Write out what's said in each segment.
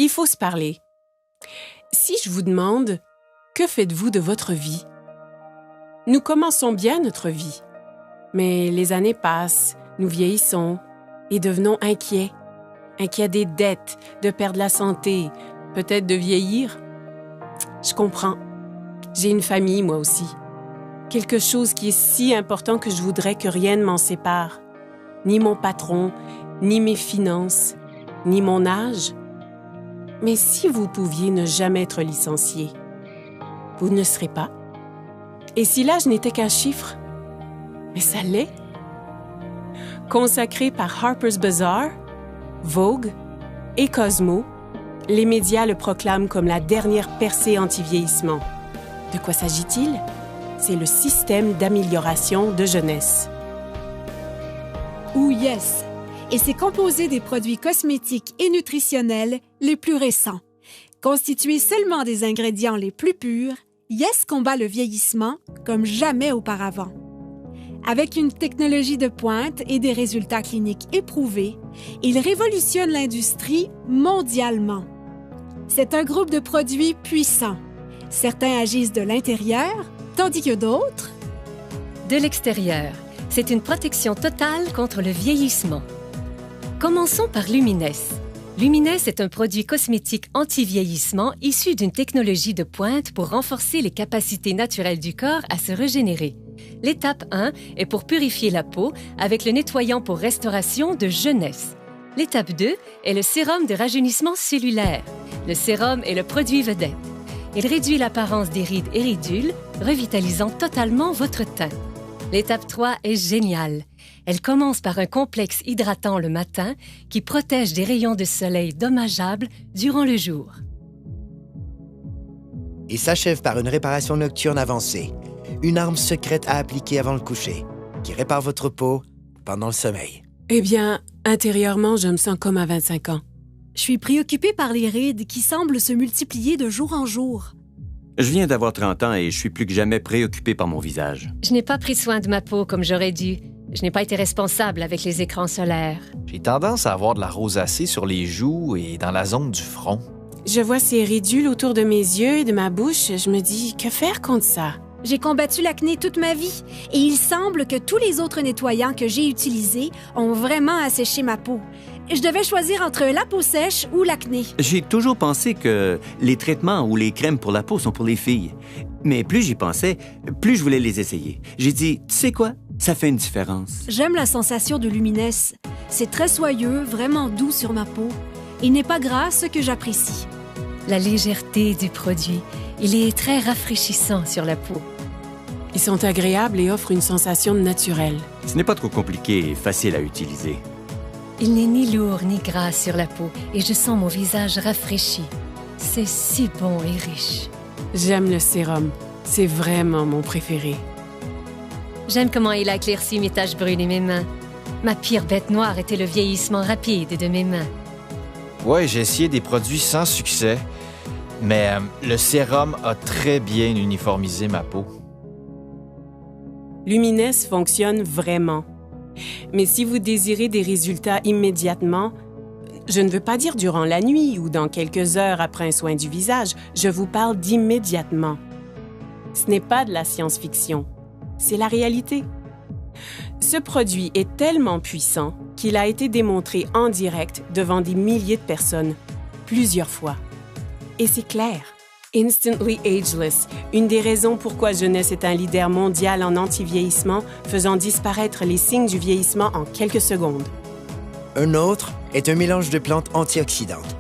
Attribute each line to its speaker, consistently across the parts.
Speaker 1: Il faut se parler. Si je vous demande, que faites-vous de votre vie? Nous commençons bien notre vie, mais les années passent, nous vieillissons et devenons inquiets. Inquiets des dettes, de perdre la santé, peut-être de vieillir. Je comprends. J'ai une famille, moi aussi. Quelque chose qui est si important que je voudrais que rien ne m'en sépare. Ni mon patron, ni mes finances, ni mon âge. Mais si vous pouviez ne jamais être licencié, vous ne serez pas. Et si l'âge n'était qu'un chiffre, mais ça l'est. Consacré par Harper's Bazaar, Vogue et Cosmo, les médias le proclament comme la dernière percée anti-vieillissement. De quoi s'agit-il? C'est le système d'amélioration de jeunesse.
Speaker 2: Ou Yes, et c'est composé des produits cosmétiques et nutritionnels les plus récents. Constitué seulement des ingrédients les plus purs, Yes combat le vieillissement comme jamais auparavant. Avec une technologie de pointe et des résultats cliniques éprouvés, il révolutionne l'industrie mondialement. C'est un groupe de produits puissants. Certains agissent de l'intérieur, tandis que d'autres...
Speaker 3: De l'extérieur. C'est une protection totale contre le vieillissement. Commençons par Lumines. Lumines est un produit cosmétique anti-vieillissement issu d'une technologie de pointe pour renforcer les capacités naturelles du corps à se régénérer. L'étape 1 est pour purifier la peau avec le nettoyant pour restauration de jeunesse. L'étape 2 est le sérum de rajeunissement cellulaire. Le sérum est le produit vedette. Il réduit l'apparence des rides et ridules, revitalisant totalement votre teint. L'étape 3 est géniale. Elle commence par un complexe hydratant le matin qui protège des rayons de soleil dommageables durant le jour.
Speaker 4: Et s'achève par une réparation nocturne avancée, une arme secrète à appliquer avant le coucher, qui répare votre peau pendant le sommeil.
Speaker 1: Eh bien, intérieurement, je me sens comme à 25 ans.
Speaker 2: Je suis préoccupée par les rides qui semblent se multiplier de jour en jour.
Speaker 5: Je viens d'avoir 30 ans et je suis plus que jamais préoccupé par mon visage.
Speaker 3: Je n'ai pas pris soin de ma peau comme j'aurais dû. Je n'ai pas été responsable avec les écrans solaires.
Speaker 6: J'ai tendance à avoir de la rosacée sur les joues et dans la zone du front.
Speaker 1: Je vois ces ridules autour de mes yeux et de ma bouche. Je me dis, que faire contre ça?
Speaker 2: J'ai combattu l'acné toute ma vie et il semble que tous les autres nettoyants que j'ai utilisés ont vraiment asséché ma peau. Je devais choisir entre la peau sèche ou l'acné.
Speaker 5: J'ai toujours pensé que les traitements ou les crèmes pour la peau sont pour les filles. Mais plus j'y pensais, plus je voulais les essayer. J'ai dit, tu sais quoi? Ça fait une différence.
Speaker 2: J'aime la sensation de Lumines. C'est très soyeux, vraiment doux sur ma peau. Il n'est pas gras, ce que j'apprécie.
Speaker 3: La légèreté du produit. Il est très rafraîchissant sur la peau.
Speaker 1: Ils sont agréables et offrent une sensation naturelle.
Speaker 5: Ce n'est pas trop compliqué et facile à utiliser.
Speaker 3: Il n'est ni lourd ni gras sur la peau et je sens mon visage rafraîchi. C'est si bon et riche.
Speaker 1: J'aime le sérum. C'est vraiment mon préféré.
Speaker 3: J'aime comment il a éclairci mes taches brunes et mes mains. Ma pire bête noire était le vieillissement rapide de mes mains.
Speaker 6: Ouais, j'ai essayé des produits sans succès, mais le sérum a très bien uniformisé ma peau.
Speaker 1: Lumines fonctionne vraiment. Mais si vous désirez des résultats immédiatement, je ne veux pas dire durant la nuit ou dans quelques heures après un soin du visage, je vous parle d'immédiatement. Ce n'est pas de la science-fiction, c'est la réalité. Ce produit est tellement puissant qu'il a été démontré en direct devant des milliers de personnes, plusieurs fois. Et c'est clair. Instantly Ageless, une des raisons pourquoi Jeunesse est un leader mondial en anti-vieillissement, faisant disparaître les signes du vieillissement en quelques secondes.
Speaker 4: Un autre est un mélange de plantes antioxydantes.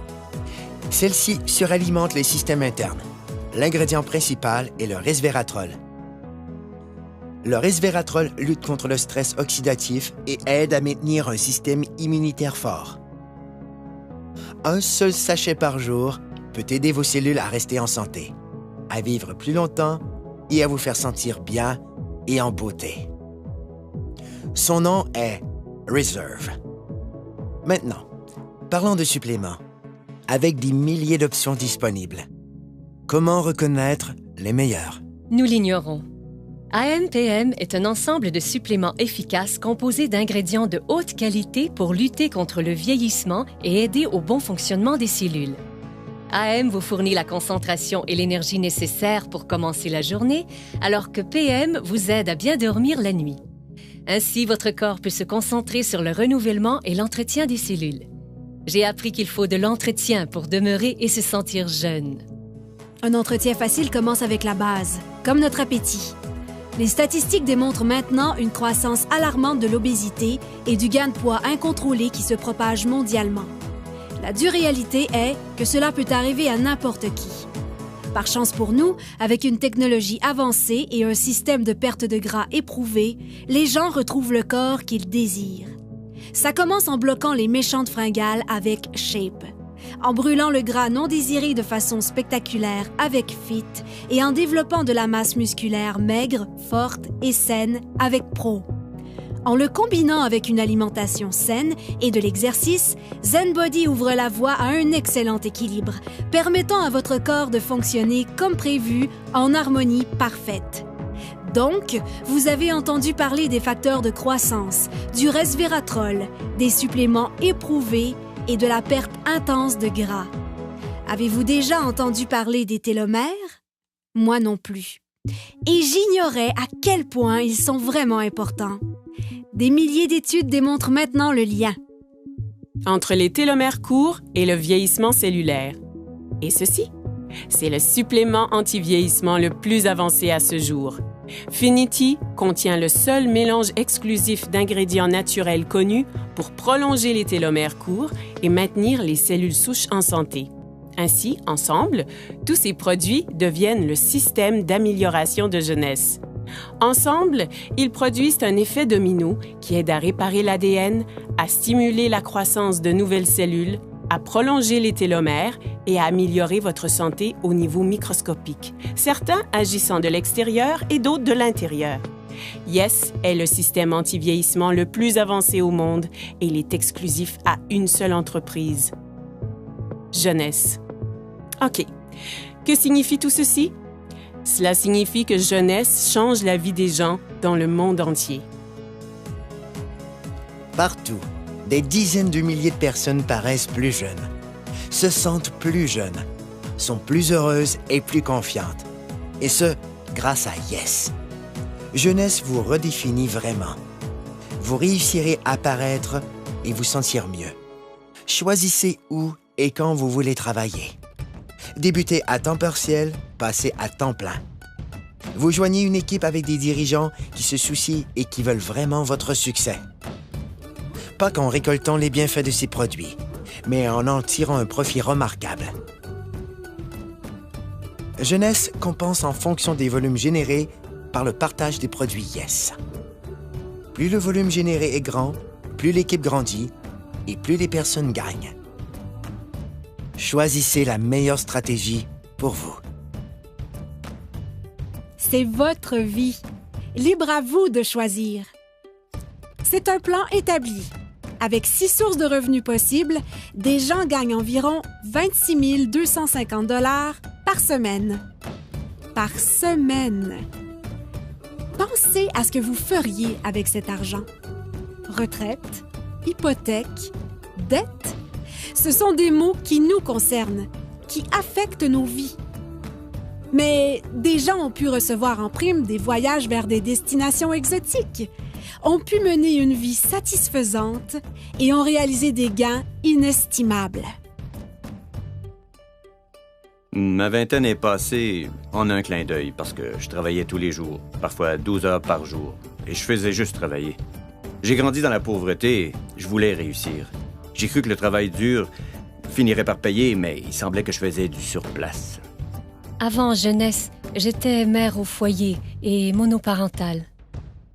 Speaker 4: Celles-ci suralimentent les systèmes internes. L'ingrédient principal est le resveratrol. Le resveratrol lutte contre le stress oxydatif et aide à maintenir un système immunitaire fort. Un seul sachet par jour peut aider vos cellules à rester en santé, à vivre plus longtemps et à vous faire sentir bien et en beauté. Son nom est Reserve. Maintenant, parlons de suppléments. Avec des milliers d'options disponibles, comment reconnaître les meilleurs?
Speaker 3: Nous l'ignorons. AMPM est un ensemble de suppléments efficaces composés d'ingrédients de haute qualité pour lutter contre le vieillissement et aider au bon fonctionnement des cellules. AM vous fournit la concentration et l'énergie nécessaires pour commencer la journée, alors que PM vous aide à bien dormir la nuit. Ainsi, votre corps peut se concentrer sur le renouvellement et l'entretien des cellules. J'ai appris qu'il faut de l'entretien pour demeurer et se sentir jeune.
Speaker 2: Un entretien facile commence avec la base, comme notre appétit. Les statistiques démontrent maintenant une croissance alarmante de l'obésité et du gain de poids incontrôlé qui se propage mondialement. La dure réalité est que cela peut arriver à n'importe qui. Par chance pour nous, avec une technologie avancée et un système de perte de gras éprouvé, les gens retrouvent le corps qu'ils désirent. Ça commence en bloquant les méchantes fringales avec Shape, en brûlant le gras non désiré de façon spectaculaire avec Fit et en développant de la masse musculaire maigre, forte et saine avec Pro. En le combinant avec une alimentation saine et de l'exercice, ZenBody ouvre la voie à un excellent équilibre, permettant à votre corps de fonctionner comme prévu en harmonie parfaite. Donc, vous avez entendu parler des facteurs de croissance, du resveratrol, des suppléments éprouvés et de la perte intense de gras. Avez-vous déjà entendu parler des télomères? Moi non plus. Et j'ignorais à quel point ils sont vraiment importants. Des milliers d'études démontrent maintenant le lien
Speaker 1: entre les télomères courts et le vieillissement cellulaire. Et ceci, c'est le supplément anti-vieillissement le plus avancé à ce jour. Finity contient le seul mélange exclusif d'ingrédients naturels connus pour prolonger les télomères courts et maintenir les cellules souches en santé. Ainsi, ensemble, tous ces produits deviennent le système d'amélioration de jeunesse. Ensemble, ils produisent un effet domino qui aide à réparer l'ADN, à stimuler la croissance de nouvelles cellules, à prolonger les télomères et à améliorer votre santé au niveau microscopique, certains agissant de l'extérieur et d'autres de l'intérieur. Yes est le système anti-vieillissement le plus avancé au monde et il est exclusif à une seule entreprise. Jeunesse. OK. Que signifie tout ceci? Cela signifie que jeunesse change la vie des gens dans le monde entier.
Speaker 4: Partout, des dizaines de milliers de personnes paraissent plus jeunes, se sentent plus jeunes, sont plus heureuses et plus confiantes. Et ce, grâce à Yes. Jeunesse vous redéfinit vraiment. Vous réussirez à paraître et vous sentir mieux. Choisissez où et quand vous voulez travailler. Débutez à temps partiel, passez à temps plein. Vous joignez une équipe avec des dirigeants qui se soucient et qui veulent vraiment votre succès. Pas qu'en récoltant les bienfaits de ces produits, mais en tirant un profit remarquable. Jeunesse compense en fonction des volumes générés par le partage des produits Yes. Plus le volume généré est grand, plus l'équipe grandit et plus les personnes gagnent. Choisissez la meilleure stratégie pour vous.
Speaker 2: C'est votre vie. Libre à vous de choisir. C'est un plan établi. Avec 6 sources de revenus possibles, des gens gagnent environ 26 250 $ par semaine. Par semaine. Pensez à ce que vous feriez avec cet argent. Retraite, hypothèque, dette. Ce sont des mots qui nous concernent, qui affectent nos vies. Mais des gens ont pu recevoir en prime des voyages vers des destinations exotiques, ont pu mener une vie satisfaisante et ont réalisé des gains inestimables.
Speaker 5: Ma vingtaine est passée en un clin d'œil parce que je travaillais tous les jours, parfois 12 heures par jour, et je faisais juste travailler. J'ai grandi dans la pauvreté et je voulais réussir. J'ai cru que le travail dur finirait par payer, mais il semblait que je faisais du surplace.
Speaker 3: Avant jeunesse, j'étais mère au foyer et monoparentale.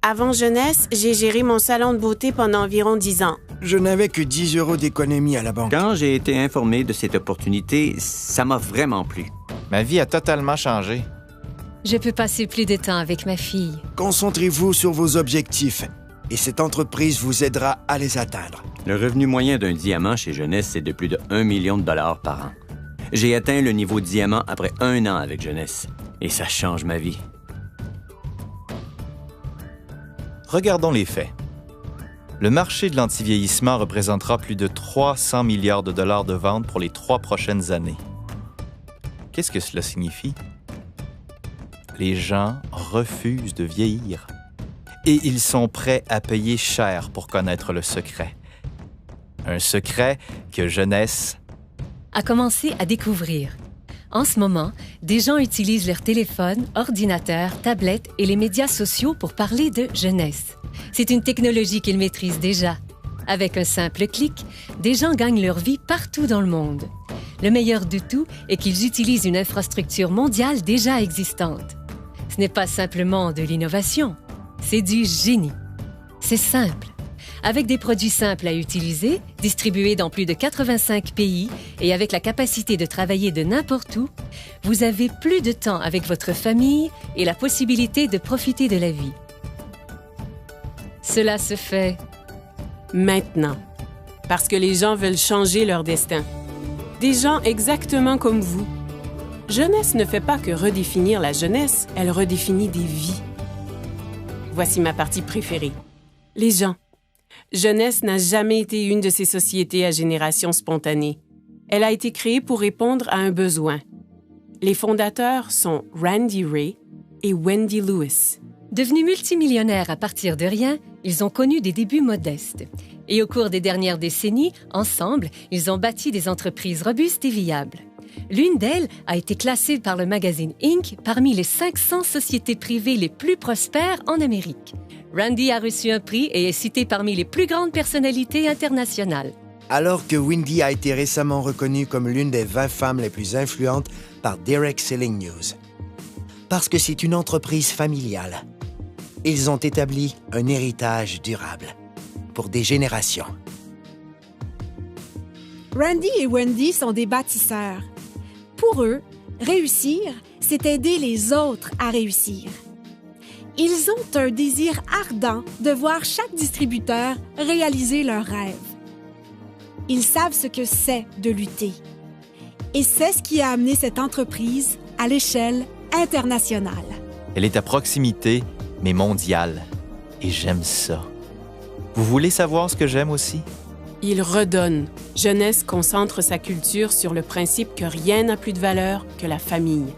Speaker 1: Avant jeunesse, j'ai géré mon salon de beauté pendant environ 10 ans.
Speaker 4: Je n'avais que 10 € d'économie à la banque.
Speaker 5: Quand j'ai été informé de cette opportunité, ça m'a vraiment plu.
Speaker 6: Ma vie a totalement changé.
Speaker 3: Je peux passer plus de temps avec ma fille.
Speaker 4: Concentrez-vous sur vos objectifs et cette entreprise vous aidera à les atteindre.
Speaker 5: Le revenu moyen d'un diamant chez Jeunesse, c'est de plus de 1 million de dollars par an. J'ai atteint le niveau diamant après 1 an avec Jeunesse. Et ça change ma vie.
Speaker 6: Regardons les faits. Le marché de l'antivieillissement représentera plus de 300 milliards de dollars de ventes pour les 3 prochaines années. Qu'est-ce que cela signifie? Les gens refusent de vieillir. Et ils sont prêts à payer cher pour connaître le secret. Un secret que Jeunesse
Speaker 3: a commencé à découvrir. En ce moment, des gens utilisent leur téléphone, ordinateur, tablette et les médias sociaux pour parler de jeunesse. C'est une technologie qu'ils maîtrisent déjà. Avec un simple clic, des gens gagnent leur vie partout dans le monde. Le meilleur de tout est qu'ils utilisent une infrastructure mondiale déjà existante. Ce n'est pas simplement de l'innovation, c'est du génie. C'est simple. Avec des produits simples à utiliser, distribués dans plus de 85 pays et avec la capacité de travailler de n'importe où, vous avez plus de temps avec votre famille et la possibilité de profiter de la vie. Cela se fait
Speaker 1: maintenant, parce que les gens veulent changer leur destin. Des gens exactement comme vous. Jeunesse ne fait pas que redéfinir la jeunesse, elle redéfinit des vies. Voici ma partie préférée. Les gens. Jeunesse n'a jamais été une de ces sociétés à génération spontanée. Elle a été créée pour répondre à un besoin. Les fondateurs sont Randy Ray et Wendy Lewis.
Speaker 3: Devenus multimillionnaires à partir de rien, ils ont connu des débuts modestes. Et au cours des dernières décennies, ensemble, ils ont bâti des entreprises robustes et viables. L'une d'elles a été classée par le magazine Inc. parmi les 500 sociétés privées les plus prospères en Amérique. Randy a reçu un prix et est cité parmi les plus grandes personnalités internationales.
Speaker 4: Alors que Wendy a été récemment reconnue comme l'une des 20 femmes les plus influentes par Direct Selling News. Parce que c'est une entreprise familiale. Ils ont établi un héritage durable pour des générations.
Speaker 2: Randy et Wendy sont des bâtisseurs. Pour eux, réussir, c'est aider les autres à réussir. Ils ont un désir ardent de voir chaque distributeur réaliser leurs rêves. Ils savent ce que c'est de lutter. Et c'est ce qui a amené cette entreprise à l'échelle internationale.
Speaker 6: Elle est à proximité, mais mondiale. Et j'aime ça. Vous voulez savoir ce que j'aime aussi?
Speaker 1: Il redonne. Jeunesse concentre sa culture sur le principe que rien n'a plus de valeur que la famille.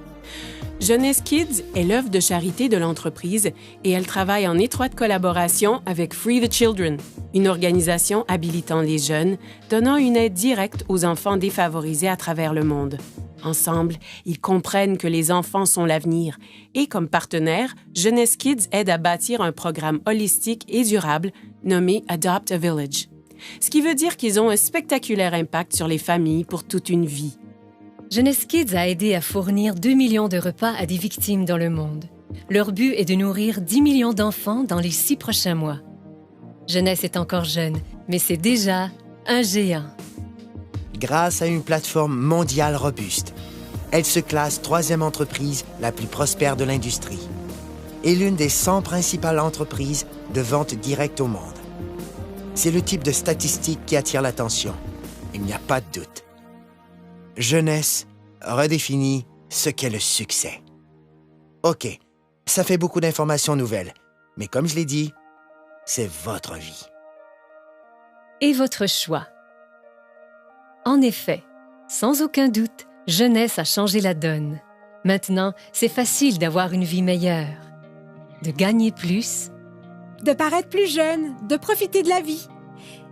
Speaker 1: Jeunesse Kids est l'œuvre de charité de l'entreprise et elle travaille en étroite collaboration avec Free the Children, une organisation habilitant les jeunes, donnant une aide directe aux enfants défavorisés à travers le monde. Ensemble, ils comprennent que les enfants sont l'avenir et, comme partenaire, Jeunesse Kids aide à bâtir un programme holistique et durable nommé Adopt a Village. Ce qui veut dire qu'ils ont un spectaculaire impact sur les familles pour toute une vie.
Speaker 3: Jeunesse Kids a aidé à fournir 2 millions de repas à des victimes dans le monde. Leur but est de nourrir 10 millions d'enfants dans les 6 prochains mois. Jeunesse est encore jeune, mais c'est déjà un géant.
Speaker 4: Grâce à une plateforme mondiale robuste, elle se classe 3e entreprise la plus prospère de l'industrie et l'une des 100 principales entreprises de vente directe au monde. C'est le type de statistique qui attire l'attention. Il n'y a pas de doute. Jeunesse redéfinit ce qu'est le succès. OK, ça fait beaucoup d'informations nouvelles, mais comme je l'ai dit, c'est votre vie.
Speaker 3: Et votre choix. En effet, sans aucun doute, Jeunesse a changé la donne. Maintenant, c'est facile d'avoir une vie meilleure, de gagner plus,
Speaker 2: de paraître plus jeune, de profiter de la vie.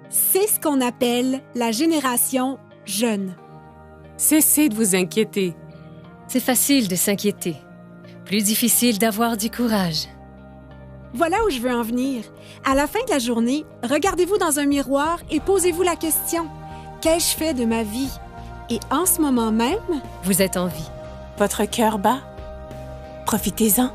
Speaker 2: C'est ce qu'on appelle la génération jeune.
Speaker 1: Cessez de vous inquiéter.
Speaker 3: C'est facile de s'inquiéter. Plus difficile d'avoir du courage.
Speaker 2: Voilà où je veux en venir. À la fin de la journée, regardez-vous dans un miroir et posez-vous la question. Qu'ai-je fait de ma vie? Et en ce moment même,
Speaker 3: vous êtes en vie.
Speaker 1: Votre cœur bat? Profitez-en.